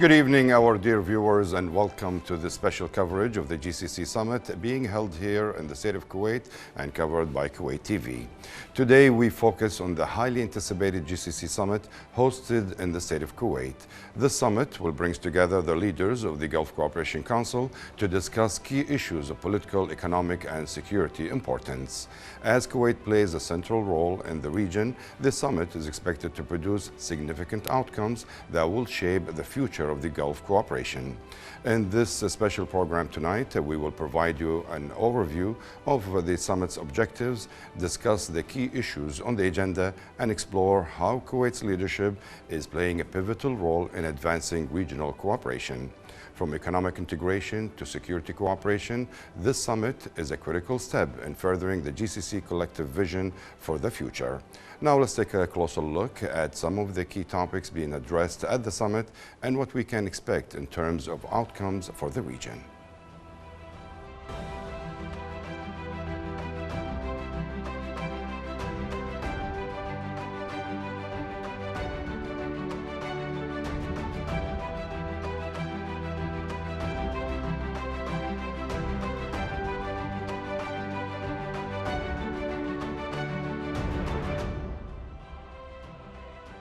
Good evening, our dear viewers, and welcome to this special coverage of the GCC Summit being held here in the state of Kuwait and covered by Kuwait TV. Today, we focus on the highly anticipated GCC Summit hosted in the state of Kuwait. This summit will bring together the leaders of the Gulf Cooperation Council to discuss key issues of political, economic, and security importance. As Kuwait plays a central role in the region, this summit is expected to produce significant outcomes that will shape the future of the Gulf cooperation. In this special program tonight, we will provide you an overview of the summit's objectives, discuss the key issues on the agenda, and explore how Kuwait's leadership is playing a pivotal role in advancing regional cooperation. From economic integration to security cooperation, this summit is a critical step in furthering the GCC collective vision for the future. Now let's take a closer look at some of the key topics being addressed at the summit and what we can expect in terms of outcomes for the region.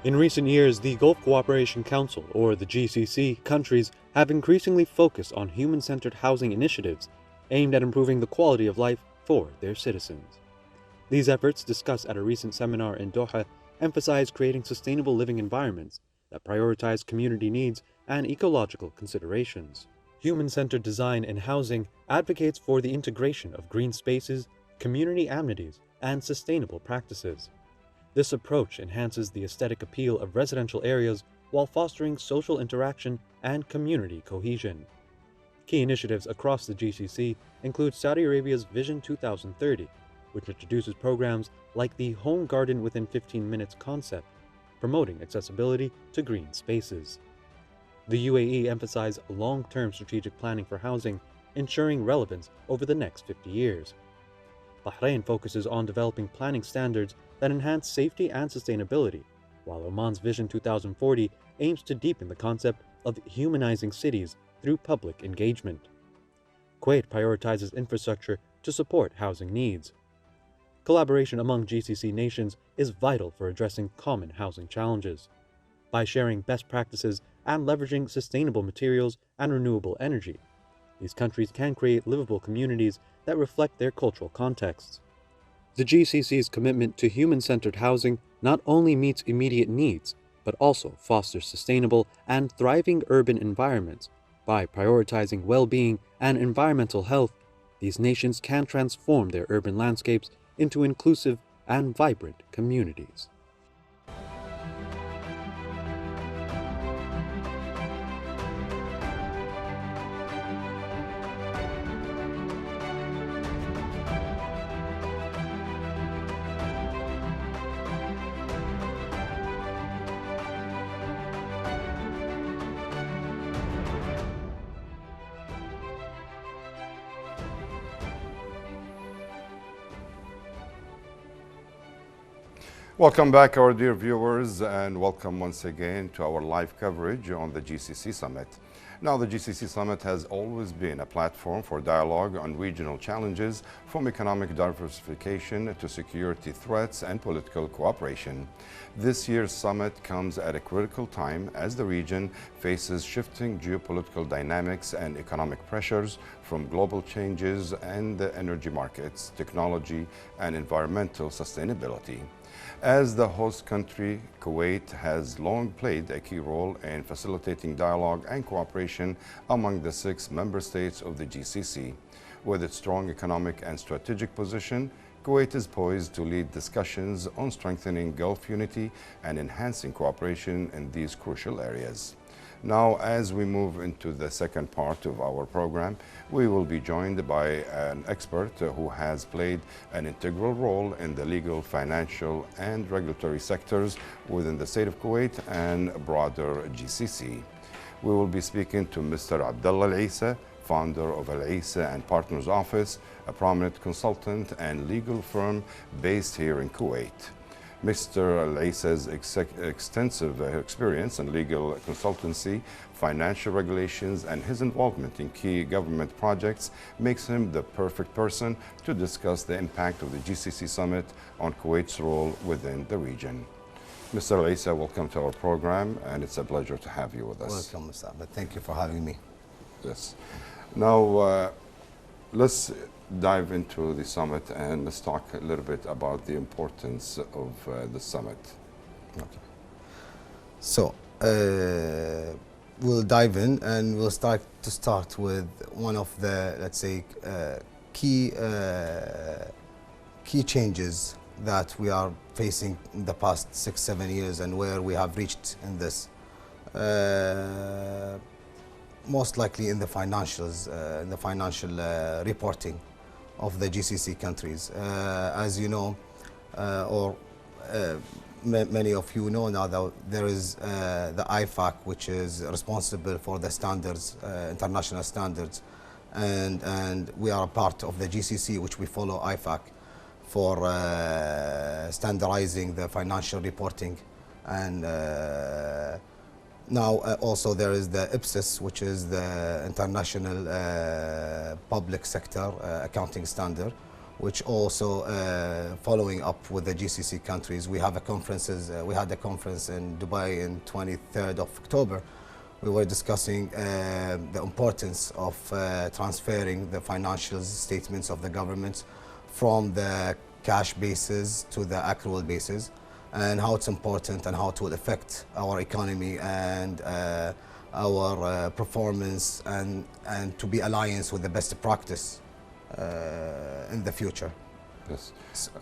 In recent years, the Gulf Cooperation Council, or the GCC, countries have increasingly focused on human-centered housing initiatives aimed at improving the quality of life for their citizens. These efforts, discussed at a recent seminar in Doha, emphasize creating sustainable living environments that prioritize community needs and ecological considerations. Human-centered design in housing advocates for the integration of green spaces, community amenities, and sustainable practices. This approach enhances the aesthetic appeal of residential areas while fostering social interaction and community cohesion. Key initiatives across the GCC include Saudi Arabia's Vision 2030, which introduces programs like the Home Garden Within 15 Minutes concept, promoting accessibility to green spaces. The UAE emphasized long-term strategic planning for housing, ensuring relevance over the next 50 years. Bahrain focuses on developing planning standards that enhance safety and sustainability, while Oman's Vision 2040 aims to deepen the concept of humanizing cities through public engagement. Kuwait prioritizes infrastructure to support housing needs. Collaboration among GCC nations is vital for addressing common housing challenges. By sharing best practices and leveraging sustainable materials and renewable energy, these countries can create livable communities that reflect their cultural contexts. The GCC's commitment to human-centered housing not only meets immediate needs, but also fosters sustainable and thriving urban environments. By prioritizing well-being and environmental health, these nations can transform their urban landscapes into inclusive and vibrant communities. Welcome back, our dear viewers, and welcome once again to our live coverage on the GCC Summit. Now, the GCC Summit has always been a platform for dialogue on regional challenges, from economic diversification to security threats and political cooperation. This year's summit comes at a critical time as the region faces shifting geopolitical dynamics and economic pressures from global changes in the energy markets, technology, and environmental sustainability. As the host country, Kuwait has long played a key role in facilitating dialogue and cooperation among the 6 member states of the GCC. With its strong economic and strategic position, Kuwait is poised to lead discussions on strengthening Gulf unity and enhancing cooperation in these crucial areas. Now, as we move into the second part of our program, we will be joined by an expert who has played an integral role in the legal, financial, and regulatory sectors within the state of Kuwait and broader GCC. We will be speaking to Mr. Abdullah Al-Isa, founder of Al-Isa and Partners Office, a prominent consultant and legal firm based here in Kuwait. Mr. Al-Isa's extensive experience in legal consultancy, financial regulations, and his involvement in key government projects makes him the perfect person to discuss the impact of the GCC Summit on Kuwait's role within the region. Mr. Al-Isa, welcome to our program, and it's a pleasure to have you with us. Welcome, Mr. Ahmed. Thank you for having me. Yes. Now, let's dive into the summit and let's talk a little bit about the importance of the summit. Okay. So, we'll dive in and we'll start with one of the, let's say, key changes that we are facing in the past 6-7 years and where we have reached in this. Most likely in the financials, in the financial reporting of the GCC countries. As you know, many of you know now that there is the IFAC, which is responsible for the standards, international standards, and we are a part of the GCC, which we follow IFAC for standardizing the financial reporting. And now also there is the IPSIS, which is the International Public Sector Accounting Standard, which also following up with the GCC countries. We have a conferences. We had a conference in Dubai in 23rd of October. We were discussing the importance of transferring the financial statements of the government from the cash basis to the accrual basis, and how it's important and how it will affect our economy and our performance, and to be aligned with the best practice in the future. Yes.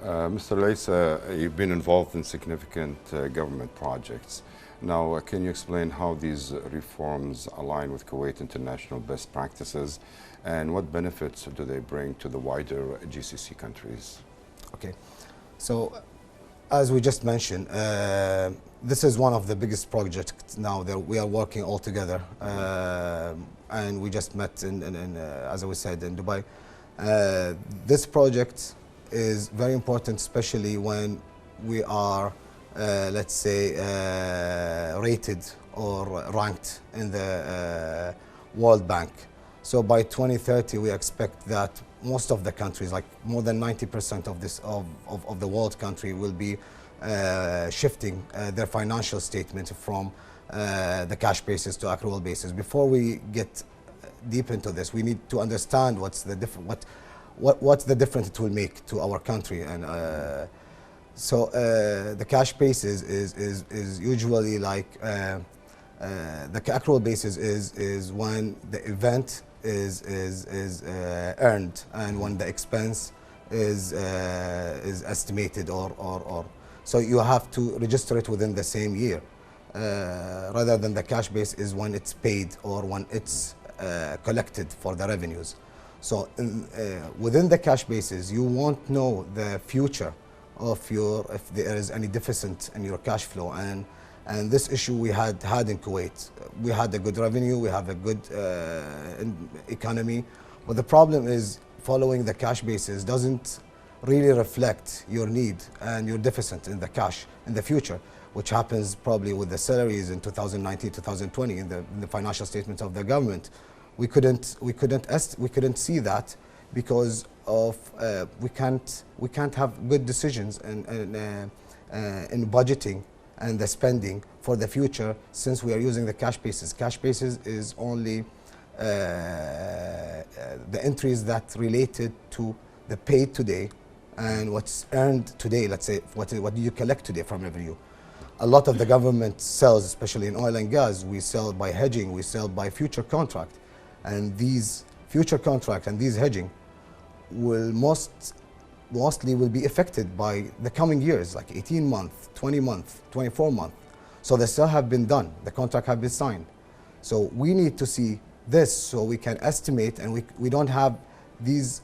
Mr. Al-Isa, you've been involved in significant government projects. Now, can you explain how these reforms align with Kuwait international best practices, and what benefits do they bring to the wider GCC countries? Okay, so as we just mentioned, this is one of the biggest projects now that we are working all together, and we just met as I said, in Dubai. This project is very important, especially when we are, let's say, rated or ranked in the World Bank. So by 2030, we expect that most of the countries, like more than 90% of the world country, will be shifting their financial statement from the cash basis to accrual basis. Before we get deep into this, we need to understand what's the difference it will make to our country. And so the cash basis is usually like the accrual basis is when the event is earned and when the expense is estimated or so you have to register it within the same year, rather than the cash base is when it's paid or when it's collected for the revenues. So within the cash basis, you won't know the future of if there is any deficit in your cash flow, and this issue we had in Kuwait. We had a good revenue, we have a good economy, but the problem is following the cash basis doesn't really reflect your need and your deficit in the cash in the future, which happens probably with the salaries in 2019, 2020 in the financial statements of the government. We couldn't see that because of we can't have good decisions in budgeting and the spending for the future, since we are using the cash basis. Cash basis is only the entries that related to the paid today and what's earned today. Let's say what do you collect today from revenue. A lot of the government sells, especially in oil and gas, we sell by hedging, we sell by future contract, and these future contract and these hedging will mostly will be affected by the coming years, like 18 months, 20 months, 24 months. So the sale have been done, the contract have been signed. So we need to see this so we can estimate, and we don't have these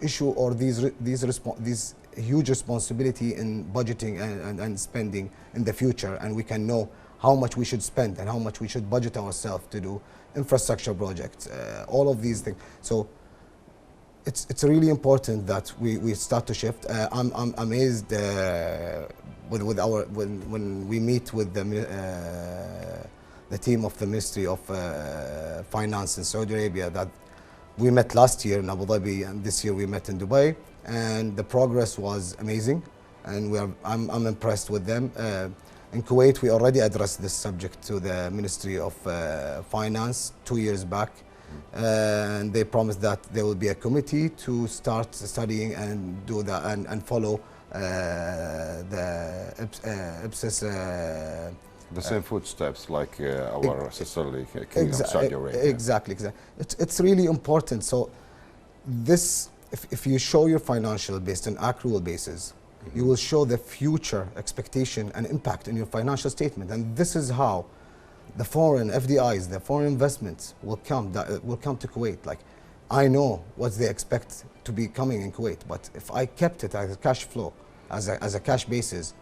issue or these huge responsibility in budgeting and spending in the future, and we can know how much we should spend and how much we should budget ourselves to do infrastructure projects, all of these things. So it's really important that we start to shift. I'm amazed with our when we meet with the team of the Ministry of Finance in Saudi Arabia, that we met last year in Abu Dhabi, and this year we met in Dubai, and the progress was amazing, and I'm impressed with them. In Kuwait, we already addressed this subject to the Ministry of Finance 2 years back, and they promised that there will be a committee to start studying and do that and follow the IPSIS. The same footsteps like our sisterly kingdom, Saudi Arabia. Exactly. It's really important. So this, if you show your financial based on accrual basis, you will show the future expectation and impact in your financial statement, and this is how the foreign FDIs, the foreign investments will come to Kuwait. Like, I know what they expect to be coming in Kuwait, but if I kept it as a cash flow, as a cash basis,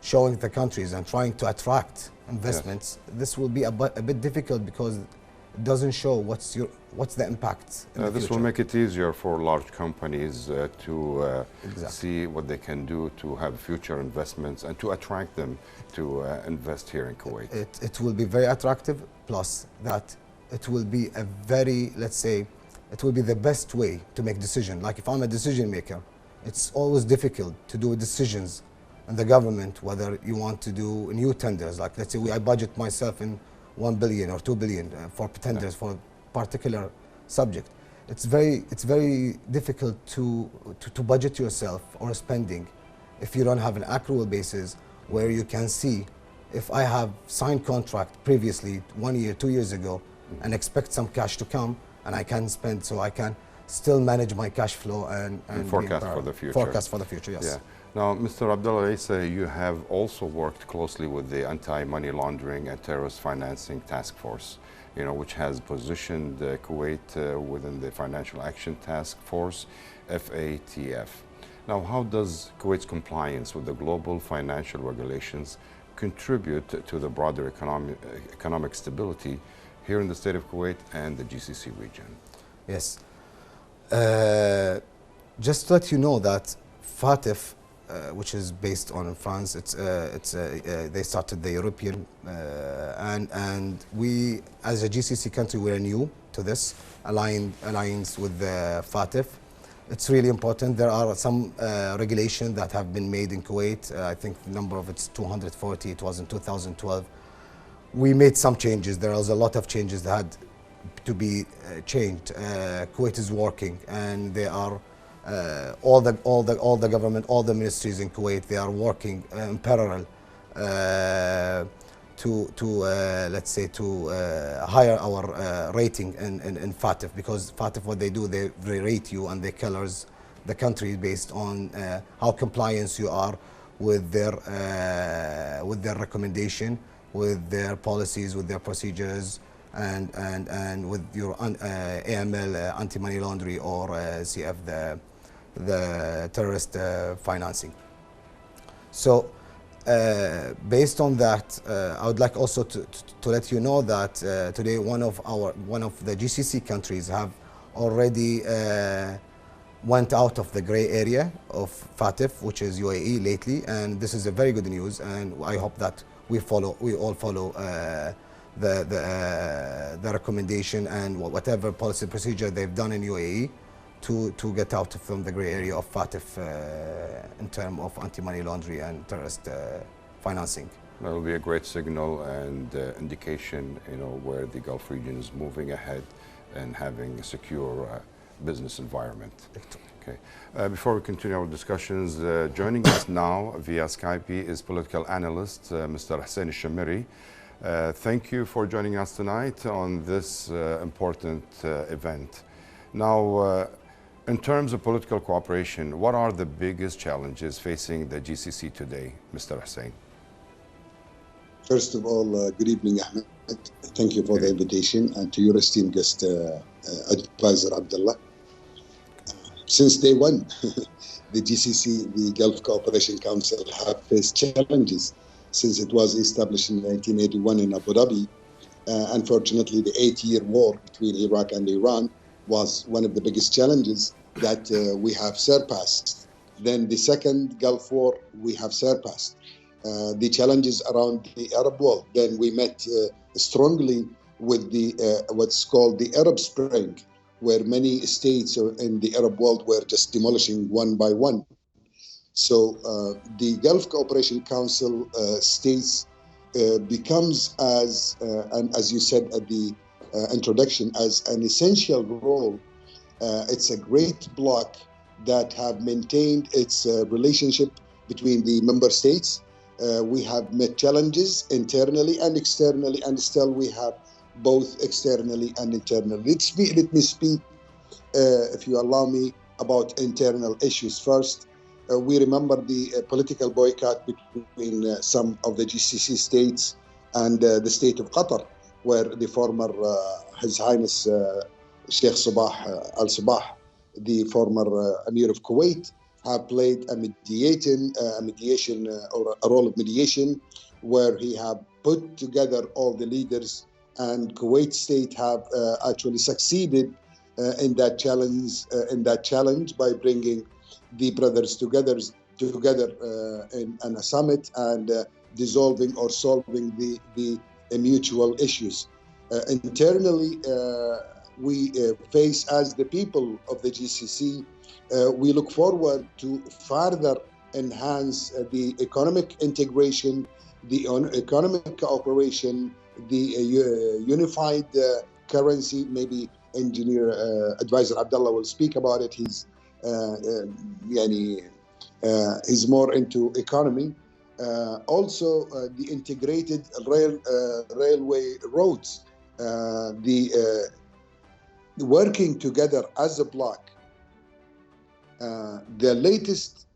showing the countries and trying to attract investments, this will be a bit difficult because it doesn't show what's the impact in the this future. will make it easier for large companies to see what they can do to have future investments and to attract them to invest here in Kuwait. It will be very attractive, plus that it will be a very, let's say, it will be the best way to make decision. Like if I'm a decision maker, it's always difficult to do decisions in the government, whether you want to do new tenders. Like let's say I budget myself in 1 billion or 2 billion for tenders for a particular subject. It's very difficult to budget yourself or spending if you don't have an accrual basis where you can see if I have signed contract previously 1 year, 2 years ago, and expect some cash to come and I can spend, so I can still manage my cash flow and forecast for the future. Forecast for the future, yes. Yeah. Now, Mr. Abdullah Isa, you have also worked closely with the Anti-Money Laundering and Terrorist Financing Task Force, which has positioned Kuwait within the Financial Action Task Force, FATF. Now, how does Kuwait's compliance with the global financial regulations contribute to the broader economic stability here in the state of Kuwait and the GCC region? Yes. Just to let you know that FATF, which is based on France, they started the European, and we as a GCC country, we are new to this alliance with the FATF. It's really important. There are some regulations that have been made in Kuwait. I think the number of it's 240. It was in 2012. We made some changes. There was a lot of changes that had to be changed. Kuwait is working, and they are all the government, all the ministries in Kuwait, they are working in parallel let's say to higher our rating in FATF, because FATF, what they do, they rate you and they colors the country based on how compliant you are with their recommendation, with their policies, with their procedures, and with your AML, anti-money laundering, or CF, the terrorist financing. So based on that, I would like also to let you know that today one of the GCC countries have already went out of the gray area of FATF, which is UAE lately, and this is a very good news, and I hope that we all follow the recommendation and whatever policy procedure they've done in UAE to get out from the gray area of FATF in terms of anti-money laundering and terrorist financing. That will be a great signal and indication, where the Gulf region is moving ahead and having a secure business environment. Okay. Before we continue our discussions, joining us now via Skype is political analyst Mr. Hussein Al-Shamiri. Thank you for joining us tonight on this important event. Now, in terms of political cooperation, what are the biggest challenges facing the GCC today, Mr. Hussein? First of all, good evening, Ahmed. Thank you for the invitation, and to your esteemed guest, Advisor Abdullah. Since day one, the GCC, the Gulf Cooperation Council, have faced challenges since it was established in 1981 in Abu Dhabi. Unfortunately, the 8-year war between Iraq and Iran was one of the biggest challenges that we have surpassed. Then the second Gulf War, we have surpassed. The challenges around the Arab world. Then we met strongly with the what's called the Arab Spring, where many states in the Arab world were just demolishing one by one. So the Gulf Cooperation Council states becomes and as you said at the introduction, as an essential role. It's a great bloc that have maintained its relationship between the member states. We have met challenges internally and externally, and still we have both externally and internally. Let me speak, if you allow me, about internal issues first. We remember the political boycott between some of the GCC states and the state of Qatar, where the former His Highness Sheikh Sabah Al Sabah, the former Emir of Kuwait, have played a mediation or a role of mediation, where he have put together all the leaders, and Kuwait state have actually succeeded in that challenge by bringing the brothers together in a summit and dissolving or solving the mutual issues. Internally, we face as the people of the GCC, we look forward to further enhance the economic integration, the economic cooperation, the unified currency. Maybe Engineer Advisor Abdullah will speak about it. He's more into economy. Also, the integrated railway roads, working together as a bloc. The latest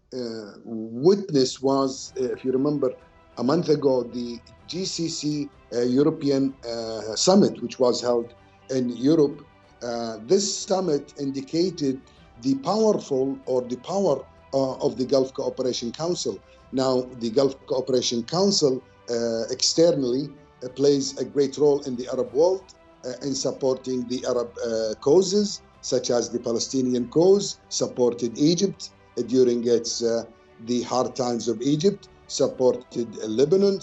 witness was, if you remember, a month ago, the GCC European Summit, which was held in Europe. This summit indicated the power of the Gulf Cooperation Council. Now, the Gulf Cooperation Council externally plays a great role in the Arab world in supporting the Arab causes, such as the Palestinian cause, supported Egypt during the hard times of Egypt, supported Lebanon,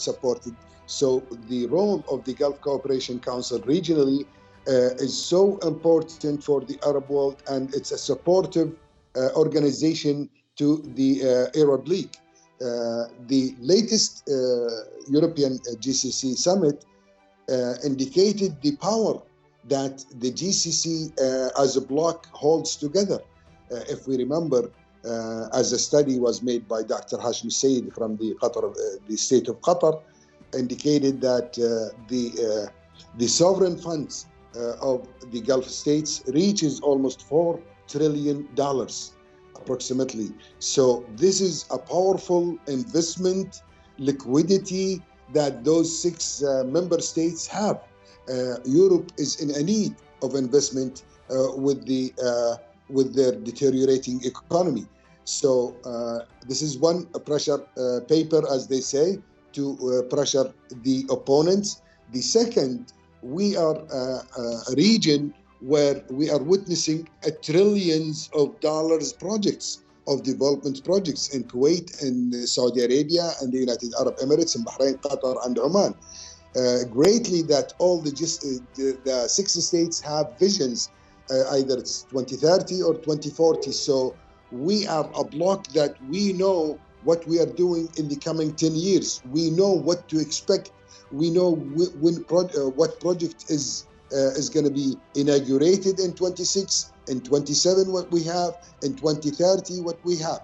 So the role of the Gulf Cooperation Council regionally is so important for the Arab world, and it's a supportive organization to the Arab League. The latest European GCC summit indicated the power that the GCC as a bloc holds together. If we remember, as a study was made by Dr. Hashim Said from the state of Qatar, indicated that the sovereign funds of the Gulf states reaches almost $4 trillion approximately. So this is a powerful investment liquidity that those 6 member states have. Europe is in a need of investment with their deteriorating economy. So this is one pressure paper, as they say, to pressure the opponents. The second, we are a region where we are witnessing trillions of dollars projects of development projects in Kuwait, in Saudi Arabia, and the United Arab Emirates, in Bahrain, Qatar, and Oman. Greatly that all the 6 states have visions, either it's 2030 or 2040. So we are a bloc that we know what we are doing in the coming 10 years. We know what to expect. We know what project is going to be inaugurated in 26, in 27 what we have, in 2030 what we have.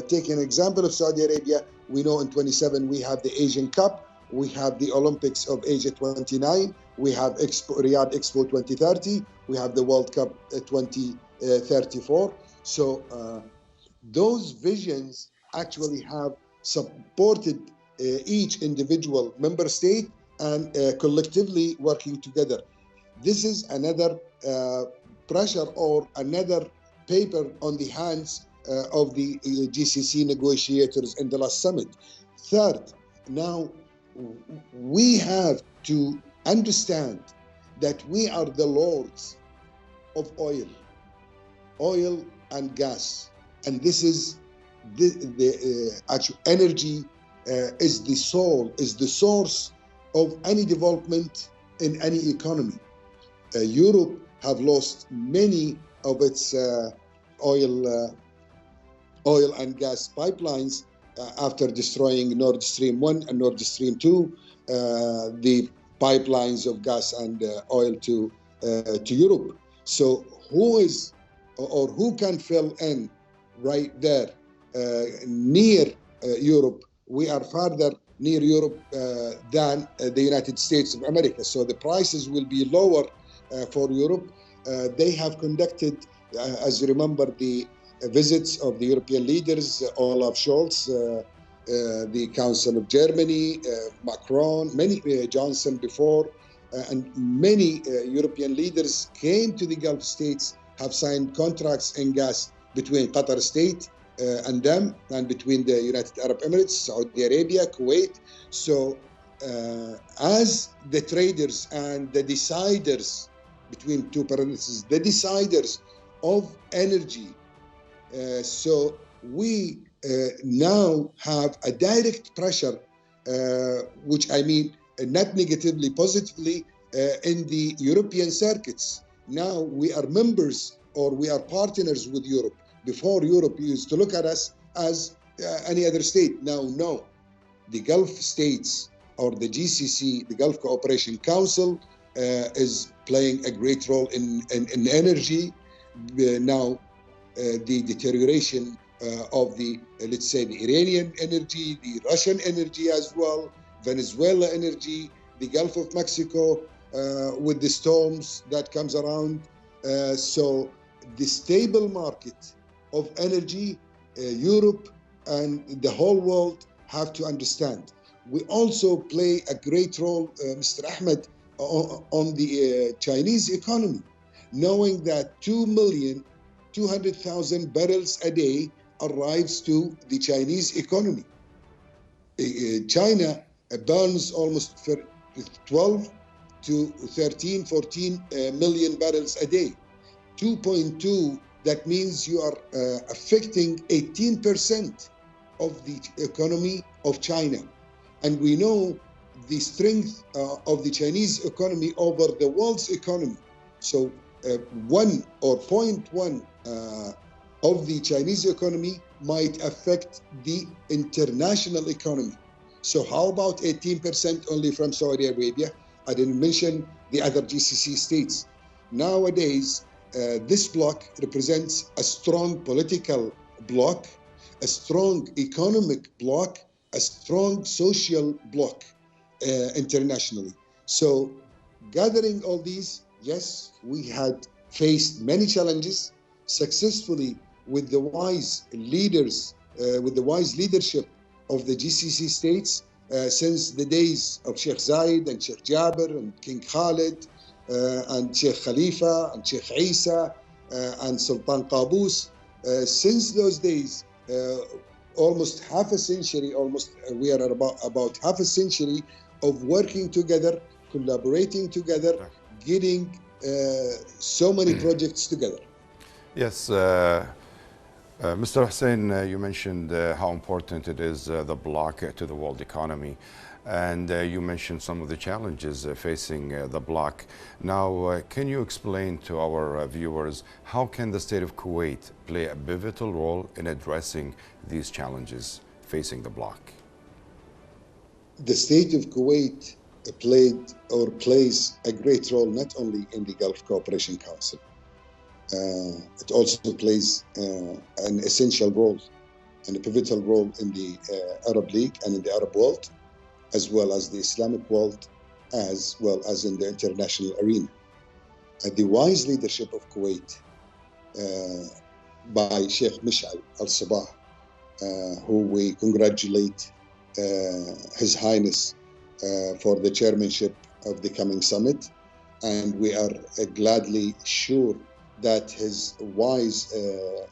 Take an example of Saudi Arabia. We know in 27 we have the Asian Cup, we have the Olympics of Asia 29, we have Riyadh Expo 2030, we have the World Cup 2034. So those visions actually have supported each individual member state and collectively working together. This is another pressure or another paper on the hands of the GCC negotiators in the last summit. Third, now we have to understand that we are the lords of oil. Oil and gas. And this is the actual energy is the soul, is the source of any development in any economy. Europe have lost many of its oil and gas pipelines after destroying Nord Stream 1 and Nord Stream 2, the pipelines of gas and oil to Europe. So who can fill in right there near Europe? We are farther near Europe than the United States of America. So the prices will be lower for Europe. They have conducted, as you remember, the visits of the European leaders, Olaf Scholz, the Council of Germany, Macron, many Johnson before, and many European leaders came to the Gulf states, have signed contracts in gas between Qatar state and them, and between the United Arab Emirates, Saudi Arabia, Kuwait. So as the traders and the deciders, between two parentheses, the deciders of energy, so we now have a direct pressure, which I mean not negatively, positively, in the European circuits. Now we are members, or we are partners with Europe. Before, Europe used to look at us as any other state. Now, no. The Gulf states, or the GCC, the Gulf Cooperation Council, is playing a great role in energy. Now, the deterioration of the, let's say, the Iranian energy, the Russian energy as well, Venezuela energy, the Gulf of Mexico, with the storms that comes around. So the stable market of energy, Europe and the whole world have to understand. We also play a great role, Mr. Ahmed, on the Chinese economy, knowing that 2,200,000 barrels a day arrives to the Chinese economy. China burns almost 12 to 13, 14 million barrels a day. 2.2, that means you are affecting 18% of the economy of China. And we know the strength of the Chinese economy over the world's economy. So 1 or 0.1 of the Chinese economy might affect the international economy. So how about 18% only from Saudi Arabia? I didn't mention the other GCC states. Nowadays, this bloc represents a strong political bloc, a strong economic bloc, a strong social bloc internationally. So gathering all these, yes, we had faced many challenges successfully with the wise leaders, with the wise leadership of the GCC states since the days of Sheikh Zayed and Sheikh Jabir and King Khalid and Sheikh Khalifa and Sheikh Isa and Sultan Qaboos. Since those days, almost half a century, we are about half a century of working together, collaborating together, getting so many projects together. Yes, Mr. Hussein, you mentioned how important it is, the bloc to the world economy. And you mentioned some of the challenges facing the bloc. Now, can you explain to our viewers how can the state of Kuwait play a pivotal role in addressing these challenges facing the bloc? The state of Kuwait played or plays a great role not only in the Gulf Cooperation Council. It also plays an essential role and a pivotal role in the Arab League and in the Arab world, as well as the Islamic world, as well as in the international arena. The wise leadership of Kuwait by Sheikh Mish'al al-Sabah, who we congratulate His Highness for the chairmanship of the coming summit. And we are gladly sure that his wise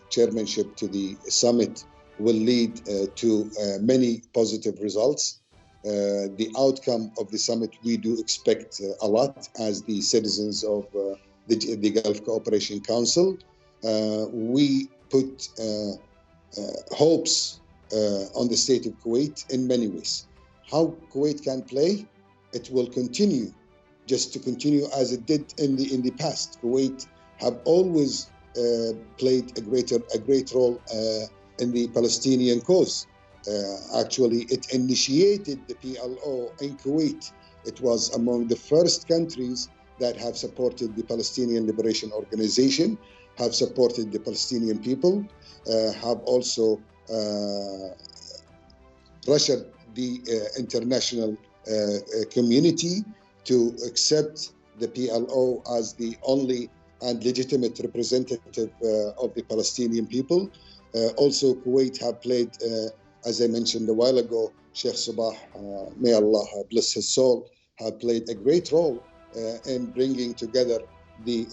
chairmanship to the summit will lead to many positive results. The outcome of the summit, we do expect a lot as the citizens of the Gulf Cooperation Council. We put hopes on the state of Kuwait in many ways. How Kuwait can play, it will continue, just to continue as it did in the past. Kuwait have always played a great role in the Palestinian cause. Actually, it initiated the PLO in Kuwait. It was among the first countries that have supported the Palestinian Liberation Organization, have supported the Palestinian people, have also pressured the international community to accept the PLO as the only and legitimate representative of the Palestinian people. Also, Kuwait have played, as I mentioned a while ago, Sheikh Sabah, may Allah bless his soul, have played a great role in bringing together the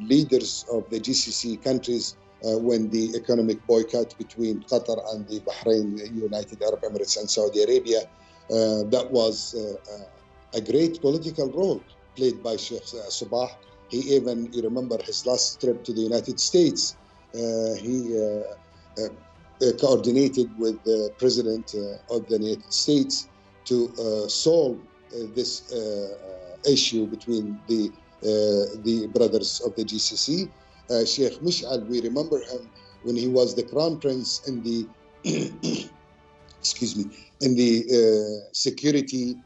leaders of the GCC countries when the economic boycott between Qatar and the Bahrain, United Arab Emirates and Saudi Arabia, that was a great political role played by Sheikh Sabah. He even, you remember his last trip to the United States, he coordinated with the President of the United States to solve this issue between the brothers of the GCC. Sheikh Mish'al, we remember him when he was the crown prince in the excuse me, in the security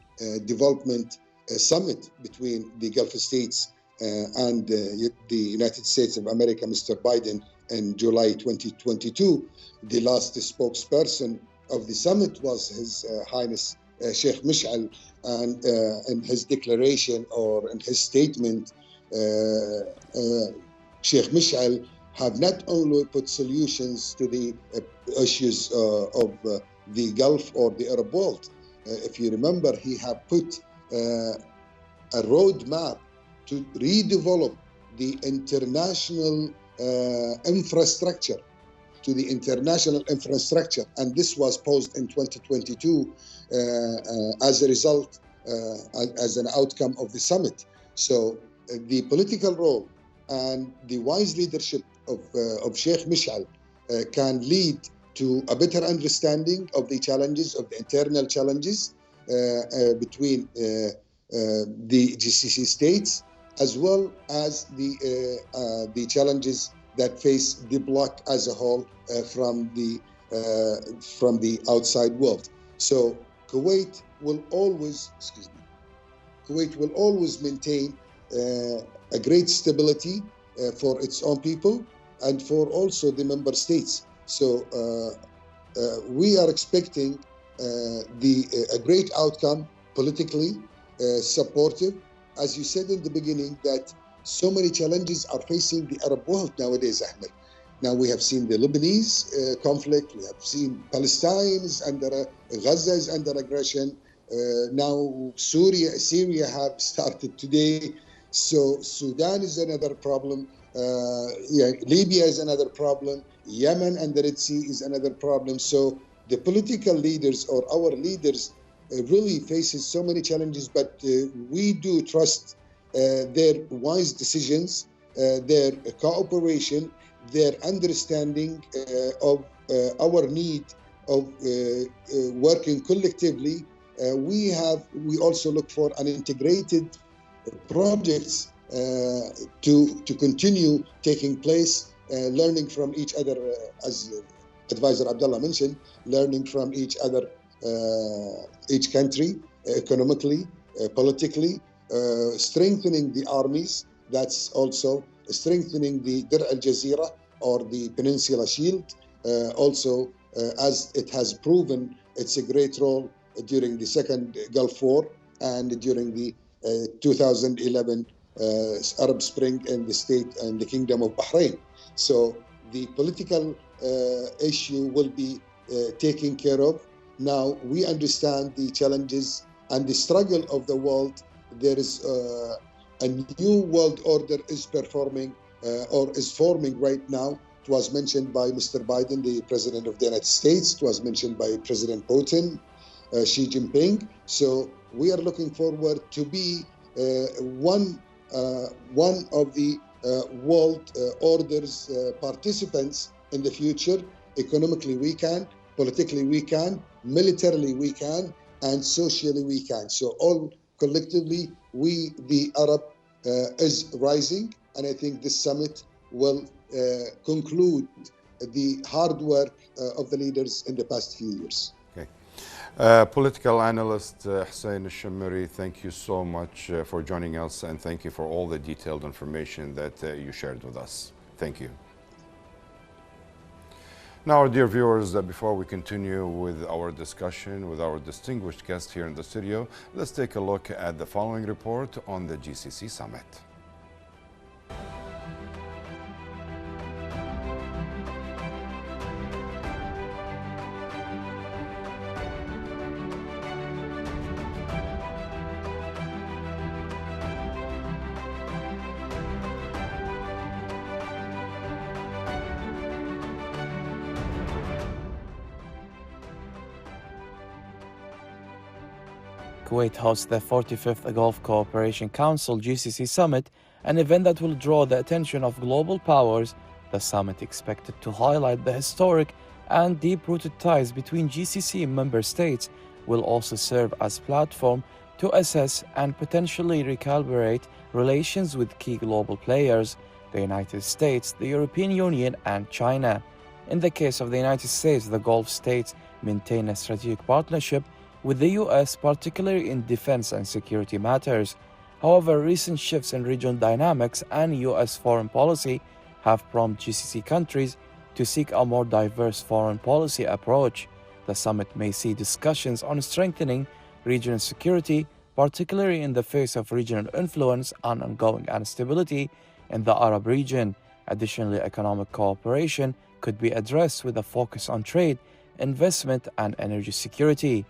development summit between the Gulf states and the United States of America, Mr. Biden, in July 2022. The last spokesperson of the summit was His Highness Sheikh Mish'al, and in his declaration or in his statement, Sheikh Mish'al have not only put solutions to the issues of the Gulf or the Arab world. If you remember, he have put a roadmap to redevelop the international infrastructure, and this was posed in 2022 as a result, as an outcome of the summit. So the political role and the wise leadership of Sheikh Mish'al can lead to a better understanding of the challenges, of the internal challenges between the GCC states, as well as the challenges that face the bloc as a whole from the outside world. So Kuwait will always, maintain a great stability for its own people and for also the member states. So we are expecting a great outcome politically, supportive. As you said in the beginning, that so many challenges are facing the Arab world nowadays, Ahmed. Now we have seen the Lebanese conflict, we have seen Palestine is under, Gaza is under aggression. Now Syria have started today. So Sudan is another problem. Libya is another problem. Yemen and the Red Sea is another problem. So the political leaders or our leaders really faces so many challenges, but we do trust their wise decisions, their cooperation, their understanding of our need of working collectively. We also look for an integrated projects to continue taking place, learning from each other, as Advisor Abdullah mentioned, learning from each other, each country, economically, politically, strengthening the armies. That's also strengthening the Dir al-Jazira or the Peninsula Shield. Also, as it has proven its a great role during the Second Gulf War and during the 2011 Arab Spring in the state and the Kingdom of Bahrain. So the political issue will be taken care of. Now we understand the challenges and the struggle of the world. There is a new world order is performing or is forming right now. It was mentioned by Mr. Biden, the President of the United States. It was mentioned by President Putin, Xi Jinping. So we are looking forward to be one of the world orders participants in the future. Economically we can, politically we can, militarily we can, and socially we can. So all collectively, the Arab is rising, and I think this summit will conclude the hard work of the leaders in the past few years. Okay. Political analyst Hussein Al-Shammari, thank you so much for joining us, and thank you for all the detailed information that you shared with us. Thank you. Now, dear viewers, before we continue with our discussion with our distinguished guest here in the studio, let's take a look at the following report on the GCC summit. Kuwait hosts the 45th Gulf Cooperation Council GCC Summit, an event that will draw the attention of global powers. The summit expected to highlight the historic and deep-rooted ties between GCC member states will also serve as platform to assess and potentially recalibrate relations with key global players, the United States, the European Union, and China. In the case of the United States, the Gulf states maintain a strategic partnership with the U.S., particularly in defense and security matters. However, recent shifts in regional dynamics and U.S. foreign policy have prompted GCC countries to seek a more diverse foreign policy approach. The summit may see discussions on strengthening regional security, particularly in the face of regional influence and ongoing instability in the Arab region. Additionally, economic cooperation could be addressed with a focus on trade, investment, and energy security.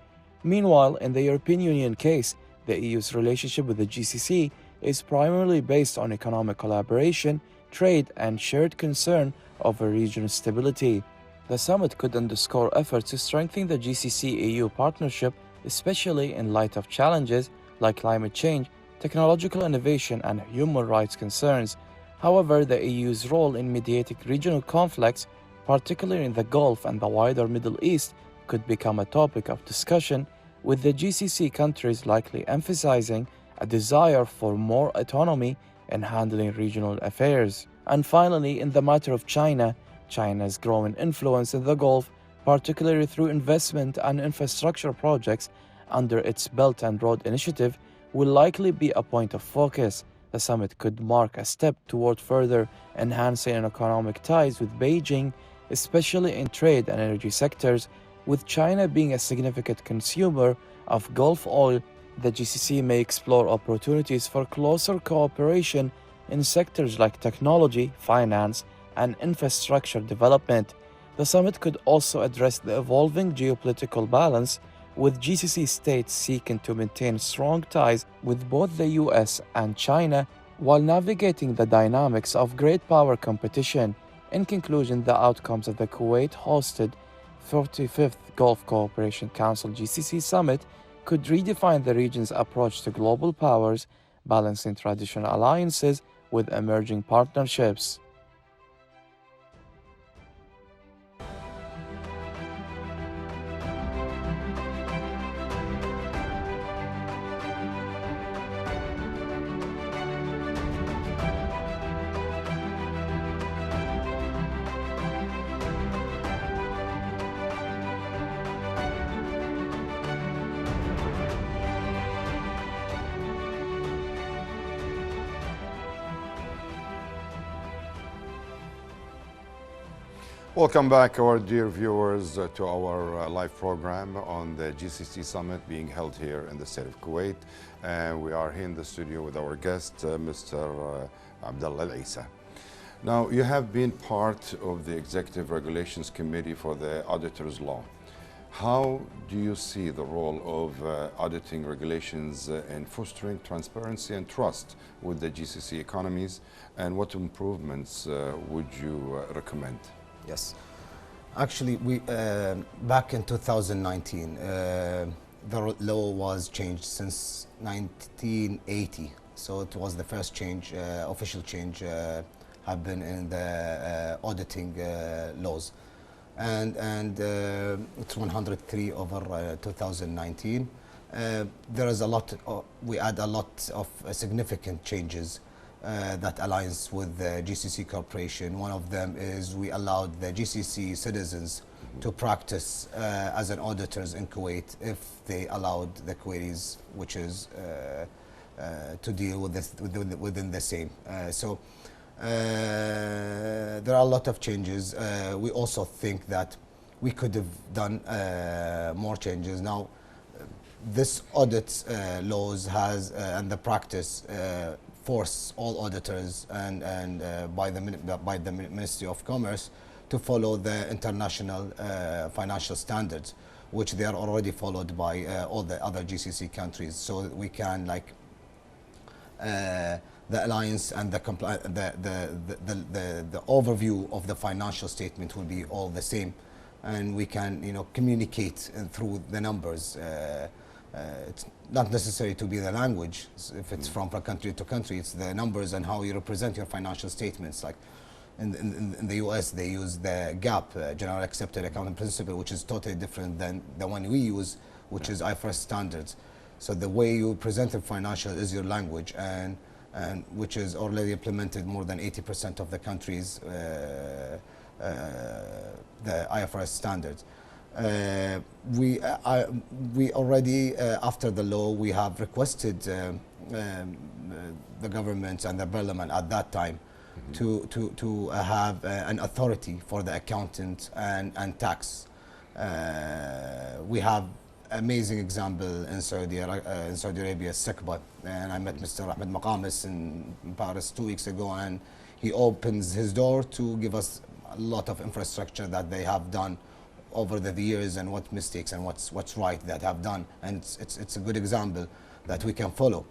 Meanwhile, in the European Union case, the EU's relationship with the GCC is primarily based on economic collaboration, trade, and shared concern over regional stability. The summit could underscore efforts to strengthen the GCC-EU partnership, especially in light of challenges like climate change, technological innovation, and human rights concerns. However, the EU's role in mediating regional conflicts, particularly in the Gulf and the wider Middle East, could become a topic of discussion, with the GCC countries likely emphasizing a desire for more autonomy in handling regional affairs. And finally, in the matter of China, China's growing influence in the Gulf, particularly through investment and infrastructure projects under its Belt and Road Initiative, will likely be a point of focus. The summit could mark a step toward further enhancing economic ties with Beijing, especially in trade and energy sectors. With China being a significant consumer of Gulf oil, the GCC may explore opportunities for closer cooperation in sectors like technology, finance, and infrastructure development. The summit could also address the evolving geopolitical balance, with GCC states seeking to maintain strong ties with both the US and China while navigating the dynamics of great power competition. In conclusion, the outcomes of the Kuwait-hosted 45th Gulf Cooperation Council GCC Summit could redefine the region's approach to global powers, balancing traditional alliances with emerging partnerships. Welcome back, our dear viewers, to our live program on the GCC Summit being held here in the state of Kuwait. And we are here in the studio with our guest, Mr. Abdullah Al-Isa. Now, you have been part of the Executive Regulations Committee for the Auditor's Law. How do you see the role of auditing regulations in fostering transparency and trust with the GCC economies, and what improvements would you recommend? Yes, actually, we back in 2019, the law was changed since 1980. So it was the first change, official change have been in the auditing laws. And it's 103 over 2019. There is a lot, we add a lot of significant changes that aligns with the GCC Corporation. One of them is we allowed the GCC citizens to practice as an auditors in Kuwait if they allowed the queries, which is to deal with this within the same. So there are a lot of changes. We also think that we could have done more changes. Now, this audit laws has and the practice force all auditors and by the Ministry of Commerce to follow the international financial standards, which they are already followed by all the other GCC countries. So that we can the alliance and the overview of the financial statement will be all the same, and we can communicate through the numbers. It's not necessary to be the language if it's from country to country. It's the numbers and how you represent your financial statements. Like in the US, they use the GAAP, General Accepted Accounting Principle, which is totally different than the one we use, which is IFRS standards. So the way you present the financial is your language, and which is already implemented more than 80% of the countries, the IFRS standards. We already, after the law, we have requested the government and the parliament at that time to have an authority for the accountant and tax. We have amazing example in Saudi Arabia, SECBA, and I met Mr. Ahmed Maqamis in Paris 2 weeks ago, and he opens his door to give us a lot of infrastructure that they have done over the years and what mistakes and what's right that have done, and it's a good example that we can follow.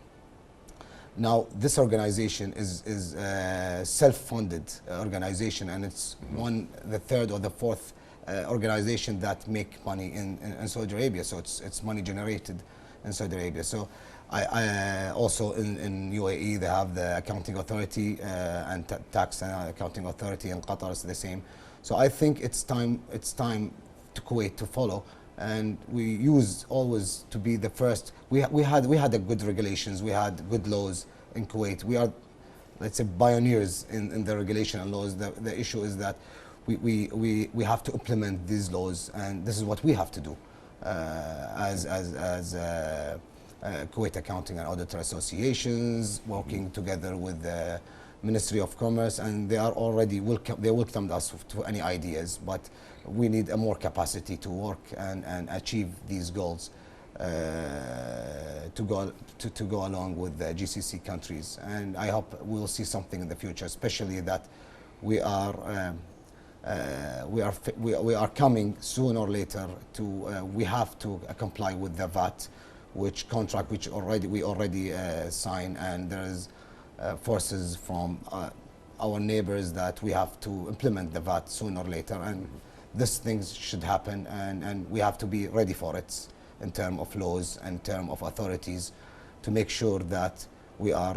Now, this organization is a self-funded organization, and it's the third or the fourth organization that make money in Saudi Arabia. So it's money generated in Saudi Arabia. So I also in UAE they have the accounting authority and tax and accounting authority. In Qatar it's the same. So I think it's time to Kuwait to follow, and we use always to be the first. We had a good regulations, we had good laws in Kuwait. We are, let's say, pioneers in the regulation and laws. The issue is that we have to implement these laws, and this is what we have to do as Kuwait Accounting and Auditor Associations, working together with the Ministry of Commerce, and they are already they welcomed us to any ideas, but we need a more capacity to work and achieve these goals to go along with the GCC countries. And I hope we'll see something in the future, especially that we are coming sooner or later to we have to comply with the VAT, which we already signed, and there is forces from our neighbors that we have to implement the VAT sooner or later, and these things should happen, and we have to be ready for it in terms of laws and in terms of authorities to make sure that we are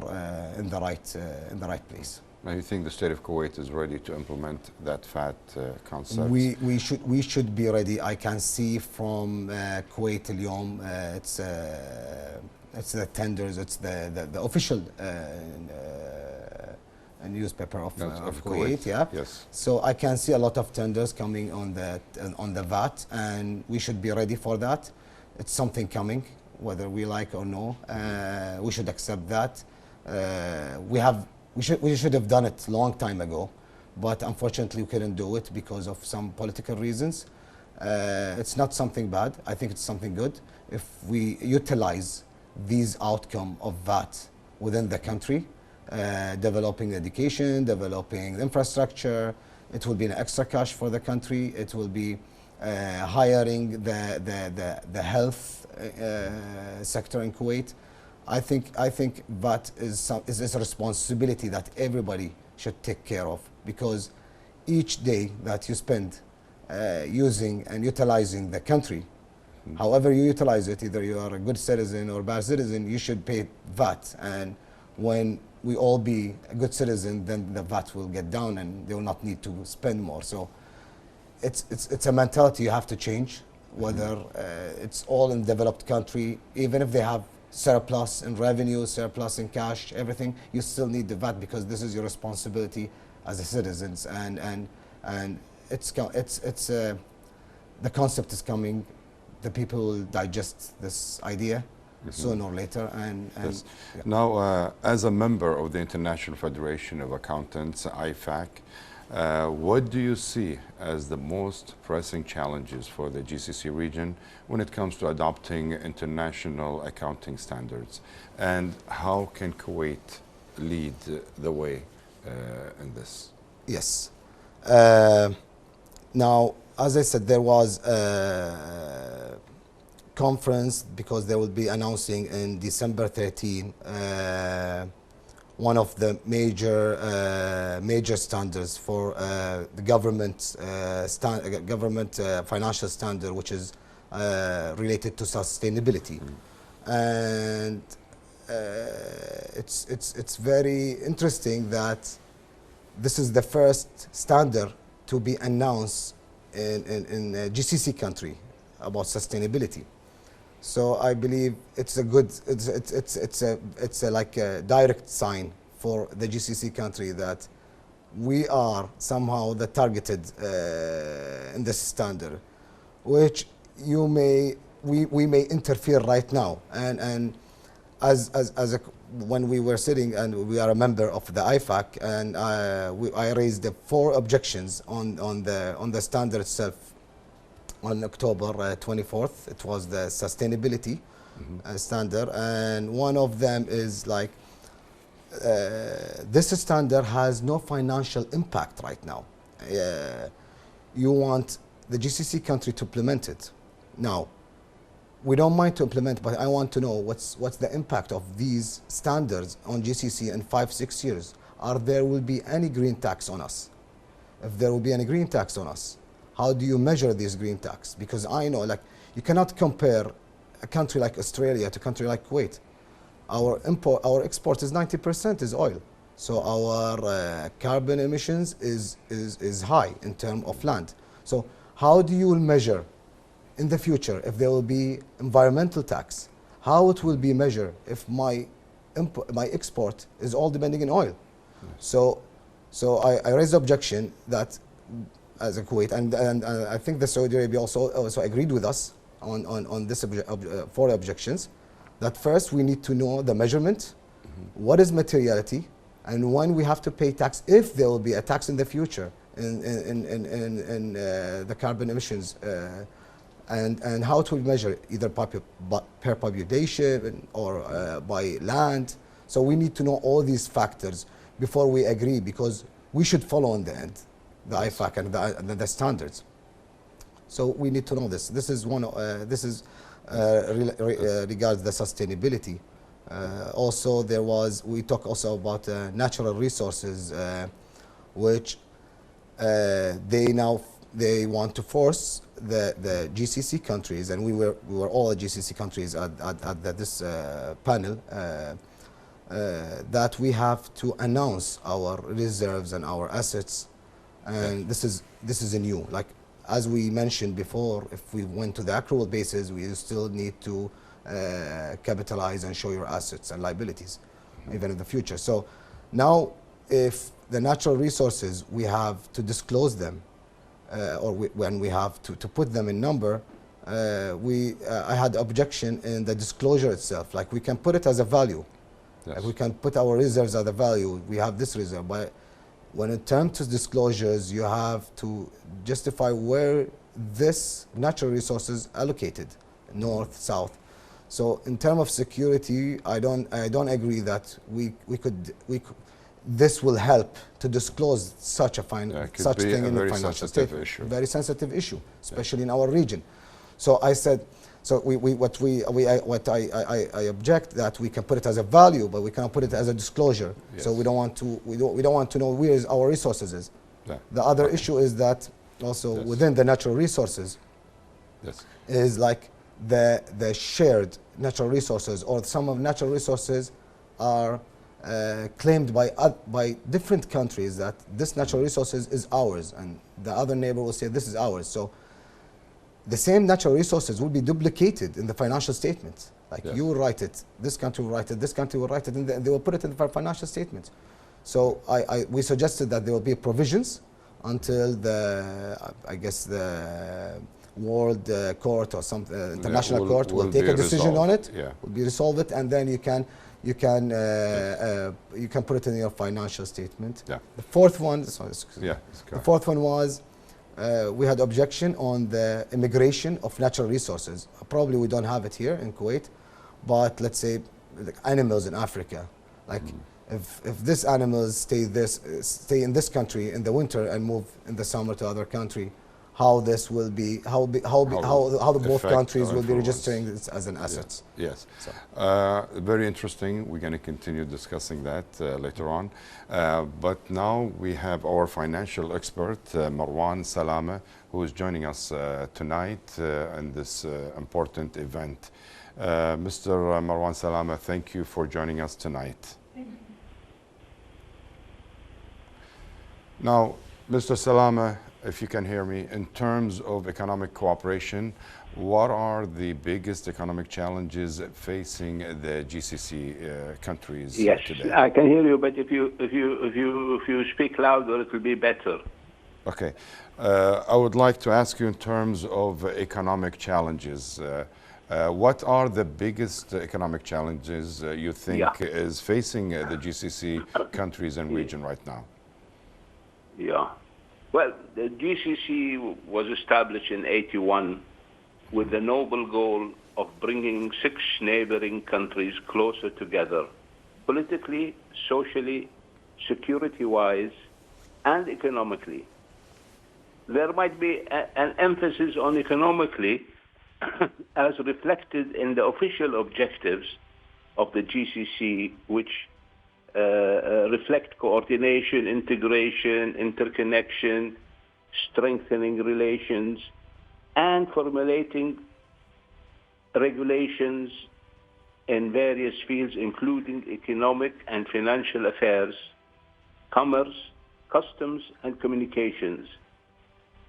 in the right place. Now, you think the state of Kuwait is ready to implement that VAT concept? We should be ready. I can see from Kuwait al-Yawm, it's the tenders, it's the official newspaper of Kuwait, yeah. Yes. So I can see a lot of tenders coming on the VAT, and we should be ready for that. It's something coming, whether we like or no. We should accept that. We should have done it a long time ago, but unfortunately we couldn't do it because of some political reasons. It's not something bad. I think it's something good. If we utilize these outcome of VAT within the country, developing education, developing infrastructure, it will be an extra cash for the country. It will be hiring the health sector in Kuwait. I think VAT is a responsibility that everybody should take care of, because each day that you spend using and utilizing the country, however you utilize it, either you are a good citizen or bad citizen, you should pay VAT. And when we all be a good citizen, then the VAT will get down and they will not need to spend more. So it's a mentality you have to change, whether it's all in developed country, even if they have surplus in revenue, surplus in cash, everything, you still need the VAT because this is your responsibility as a citizens, and the concept is coming. The people will digest this idea sooner or later, and Yes. yeah. Now, as a member of the International Federation of Accountants, IFAC, what do you see as the most pressing challenges for the GCC region when it comes to adopting international accounting standards? And how can Kuwait lead the way in this? Yes. Now, as I said, there was a conference because they will be announcing in December 13 one of the major standards for the government financial standard, which is related to sustainability, and it's very interesting that this is the first standard to be announced in a GCC country about sustainability. So I believe it's a good, it's a like a direct sign for the GCC country that we are somehow the targeted in this standard, which we may interfere right now, and when we were sitting, and we are a member of the IFAC, and I raised the 4 objections on the standard itself. On October 24th, it was the sustainability standard, and one of them is like this standard has no financial impact right now. You want the GCC country to implement it. Now, we don't mind to implement, but I want to know what's the impact of these standards on GCC in 5-6 years. Will be any green tax on us? If there will be any green tax on us, how do you measure this green tax? Because I know, like, you cannot compare a country like Australia to a country like Kuwait. Our export is 90% is oil. So our carbon emissions is high in terms of land. So how do you measure in the future if there will be environmental tax? How it will be measured if my export is all depending on oil? So I raised the objection that as a Kuwait, and I think the Saudi Arabia also agreed with us on this 4 objections. That first we need to know the measurement, what is materiality, and when we have to pay tax, if there will be a tax in the future in the carbon emissions, and how to measure either per population or by land. So we need to know all these factors before we agree, because we should follow in the end the IFAC and the standards. So we need to know this. This is regards the sustainability. Also, we talk also about natural resources, which they want to force the GCC countries, and we were all the GCC countries at this panel, that we have to announce our reserves and our assets. And this is a new, like as we mentioned before, if we went to the accrual basis, we still need to capitalize and show your assets and liabilities, even in the future. So now, if the natural resources, we have to disclose them, when we have to put them in number, I had objection in the disclosure itself. Like, we can put it as a value. Yes. Like, we can put our reserves as a value. We have this reserve, but when it comes to disclosures, you have to justify where this natural resources allocated, north, south. So in terms of security, I don't agree that this will help to disclose such a thing in the financial statement. Very sensitive issue, especially in our region. So I said, so I object that we can put it as a value, but we cannot put it as a disclosure. Yes. So we don't want to know where our resources is. Yeah. The other issue is that also within the natural resources, is like the shared natural resources, or some of natural resources are claimed by different countries that this natural resources is ours, and the other neighbor will say this is ours. So the same natural resources will be duplicated in the financial statements. Like you will write it, this country will write it, this country will write it, and they will put it in the financial statements. So we suggested that there will be provisions until I guess the World Court or some international court will take a decision on it, will be resolve it, and then you can put it in your financial statement. Yeah. The fourth one, the fourth one was we had objection on the immigration of natural resources. Probably we don't have it here in Kuwait, but let's say like animals in Africa, like if these animals stay in this country in the winter and move in the summer to other country, how this will be, how the both countries will be registering this as an asset. Yes, so. Very interesting. We're going to continue discussing that later on. But now we have our financial expert, Marwan Salama, who is joining us tonight in this important event. Mr. Marwan Salama, thank you for joining us tonight. Now, Mr. Salama, if you can hear me, in terms of economic cooperation, what are the biggest economic challenges facing the GCC countries yes, today? I can hear you, but if you speak louder, it will be better. Okay, I would like to ask you in terms of economic challenges. What are the biggest economic challenges you think is facing the GCC countries and region right now? Yeah. Well, the GCC was established in '81 with the noble goal of bringing 6 neighboring countries closer together, politically, socially, security-wise, and economically. There might be an emphasis on economically as reflected in the official objectives of the GCC, which reflect coordination, integration, interconnection, strengthening relations, and formulating regulations in various fields, including economic and financial affairs, commerce, customs and communications,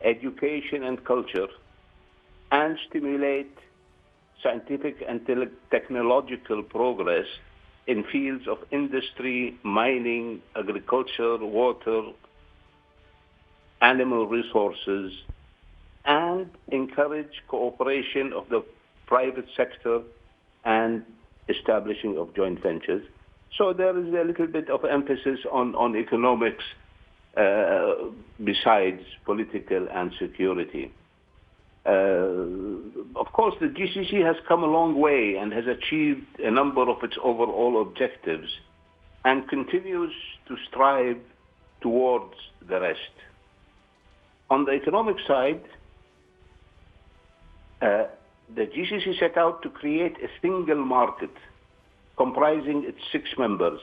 education and culture, and stimulate scientific and technological progress in fields of industry, mining, agriculture, water, animal resources, and encourage cooperation of the private sector and establishing of joint ventures. So there is a little bit of emphasis on economics besides political and security. Of course, the GCC has come a long way and has achieved a number of its overall objectives and continues to strive towards the rest. On the economic side, the GCC set out to create a single market comprising its 6 members.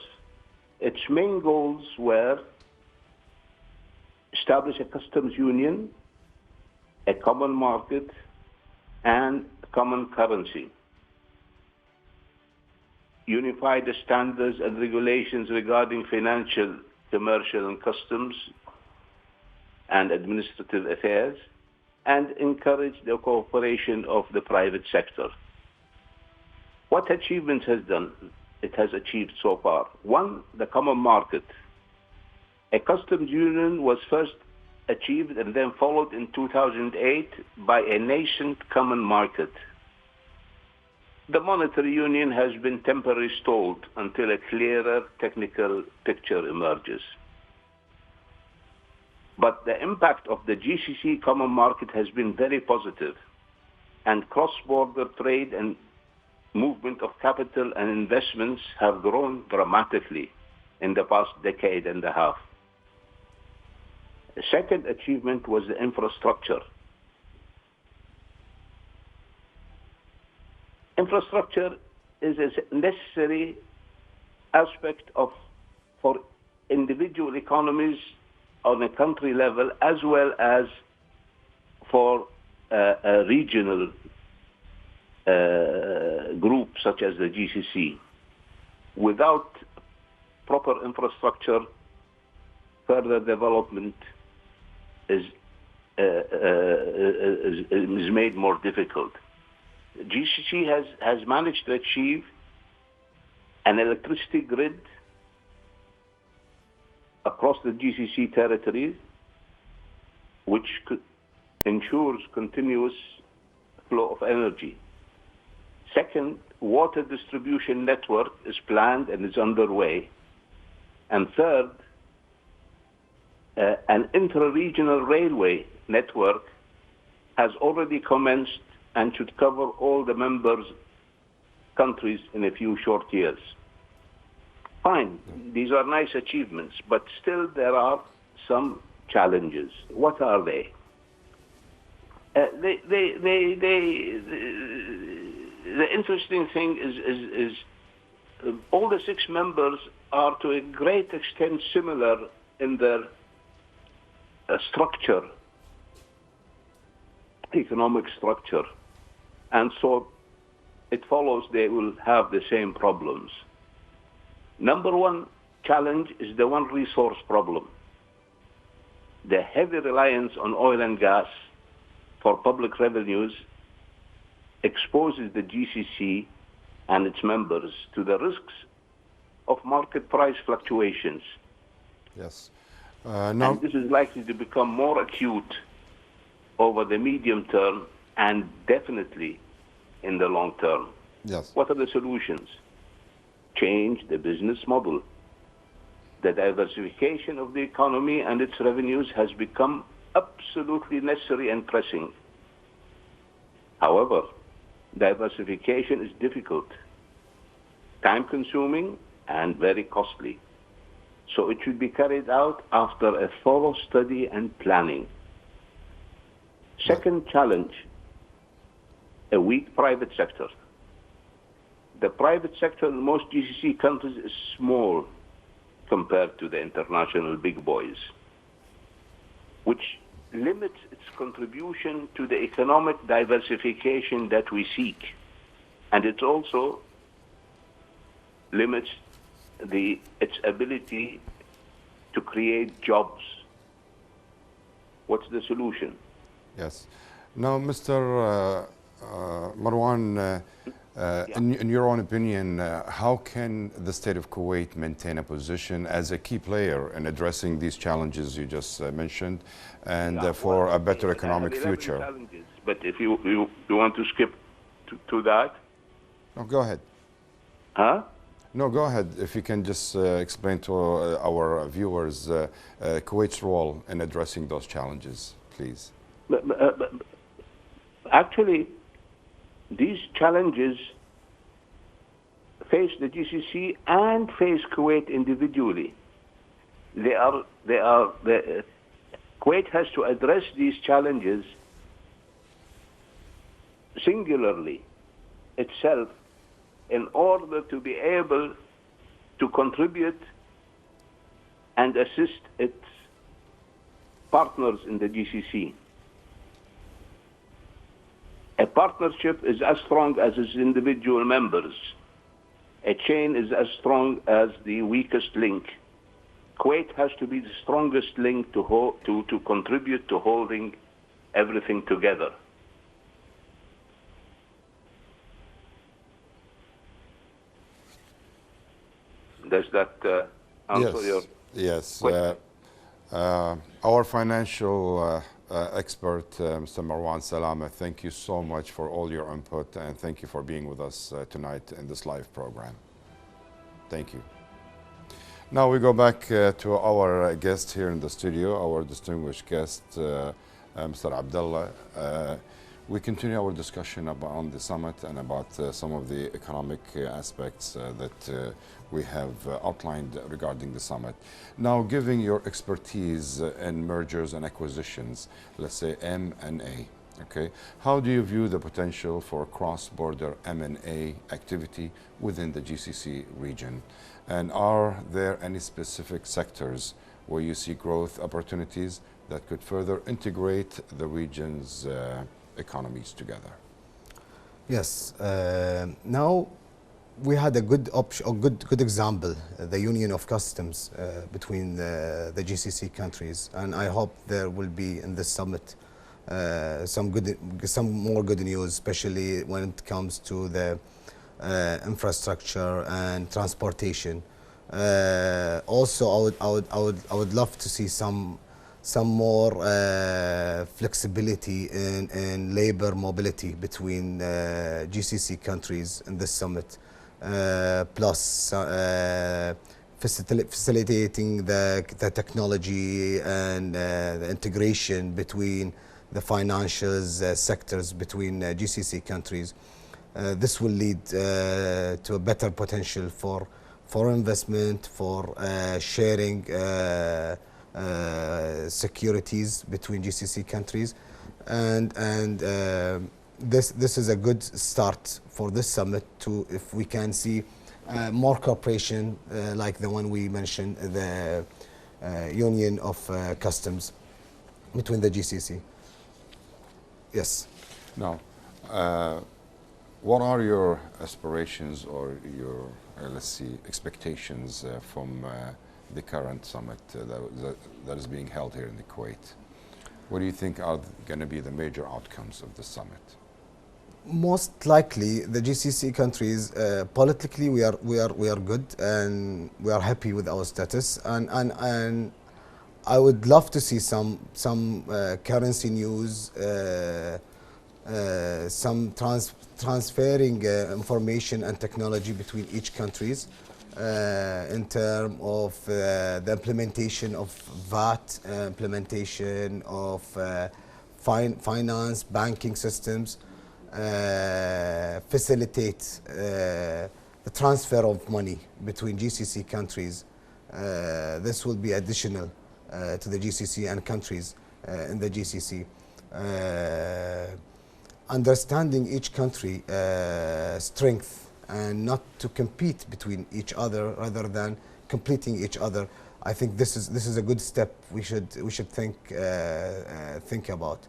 Its main goals were establish a customs union, a common market, and a common currency. Unify the standards and regulations regarding financial, commercial, and customs and administrative affairs, and encourage the cooperation of the private sector. What achievements it has achieved so far? 1, the common market. A customs union was first achieved and then followed in 2008 by a nascent common market. The monetary union has been temporarily stalled until a clearer technical picture emerges. But the impact of the GCC common market has been very positive, and cross-border trade and movement of capital and investments have grown dramatically in the past decade and a half. The second achievement was the infrastructure. Infrastructure is a necessary aspect for individual economies on a country level, as well as for a regional group such as the GCC. Without proper infrastructure, further development is made more difficult. GCC has managed to achieve an electricity grid across the GCC territories, which ensures continuous flow of energy. Second, water distribution network is planned and is underway. And third, an intra-regional railway network has already commenced and should cover all the members' countries in a few short years. Fine, these are nice achievements, but still there are some challenges. What are they? The interesting thing is all the 6 members are to a great extent similar in their structure, economic structure, and so it follows they will have the same problems. Number one challenge is the one resource problem. The heavy reliance on oil and gas for public revenues exposes the GCC and its members to the risks of market price fluctuations. Yes. And this is likely to become more acute over the medium term and definitely in the long term. Yes. What are the solutions? Change the business model. The diversification of the economy and its revenues has become absolutely necessary and pressing. However, diversification is difficult, time-consuming, and very costly. So it should be carried out after a thorough study and planning. Second challenge, a weak private sector. The private sector in most GCC countries is small compared to the international big boys, which limits its contribution to the economic diversification that we seek. And it also limits its ability to create jobs. What's the solution? Yes. Now, Mr. Marwan, in your own opinion, how can the state of Kuwait maintain a position as a key player in addressing these challenges you just mentioned, and for a better economic future? Challenges, but if you want to skip to that? No, go ahead. Huh? No, go ahead. If you can just explain to our viewers Kuwait's role in addressing those challenges, please. Actually, these challenges face the GCC and face Kuwait individually. Kuwait has to address these challenges singularly itself in order to be able to contribute and assist its partners in the GCC. A partnership is as strong as its individual members. A chain is as strong as the weakest link. Kuwait has to be the strongest link to contribute to holding everything together. Does that answer your question? Our financial expert, Mr. Marwan Salama, thank you so much for all your input, and thank you for being with us tonight in this live program. Thank you. Now we go back to our guest here in the studio, our distinguished guest, Mr. Abdullah. We continue our discussion on the summit and about some of the economic aspects that we have outlined regarding the summit. Now, given your expertise in mergers and acquisitions, let's say M&A, okay, how do you view the potential for cross-border M&A activity within the GCC region? And are there any specific sectors where you see growth opportunities that could further integrate the region's economies together? Yes. Now, we had a good option, a good example, the Union of Customs between the GCC countries, and I hope there will be in this summit some more good news, especially when it comes to the infrastructure and transportation. Also, I would love to see some more flexibility in labor mobility between GCC countries in this summit, plus facilitating the technology and the integration between the financial sectors between GCC countries. This will lead to a better potential for investment, for sharing securities between GCC countries, and this is a good start for this summit. To if we can see more cooperation like the one we mentioned, the Union of Customs between the GCC. Yes. Now, what are your aspirations or your, let's see, expectations from the current summit that is being held here in the Kuwait? What do you think are going to be the major outcomes of the summit? Most likely, the GCC countries politically we are good and we are happy with our status, and I would love to see some currency news, some transferring information and technology between each countries in terms of the implementation of VAT, implementation of finance, banking systems, facilitate the transfer of money between GCC countries. This will be additional to the GCC and countries in the GCC. Understanding each country strength and not to compete between each other rather than completing each other. I think this is a good step we should think about.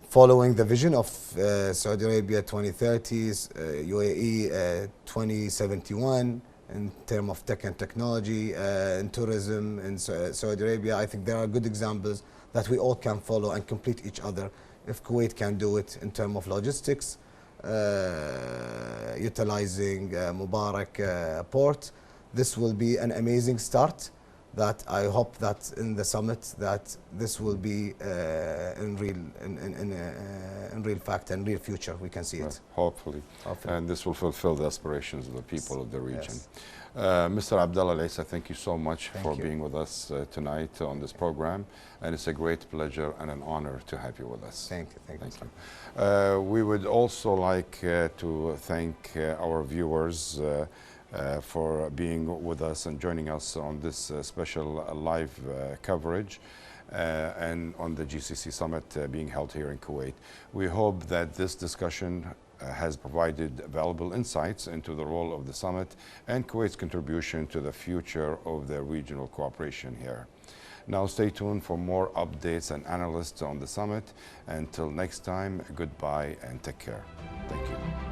Following the vision of Saudi Arabia 2030s, UAE 2071, in terms of tech and technology, and tourism in Saudi Arabia, I think there are good examples that we all can follow and complete each other. If Kuwait can do it in terms of logistics, utilizing Mubarak port, this will be an amazing start. That I hope that in the summit that this will be in real fact and real future we can see it. Hopefully. And this will fulfill the aspirations of the people of the region. Yes. Mr. Abdallah Al-Aissa, thank you so much for being with us tonight on this program, and it's a great pleasure and an honor to have you with us. Thank you. We would also like to thank our viewers for being with us and joining us on this special live coverage and on the GCC Summit being held here in Kuwait. We hope that this discussion has provided valuable insights into the role of the summit and Kuwait's contribution to the future of the regional cooperation here. Now stay tuned for more updates and analysis on the summit. Until next time, goodbye and take care. Thank you.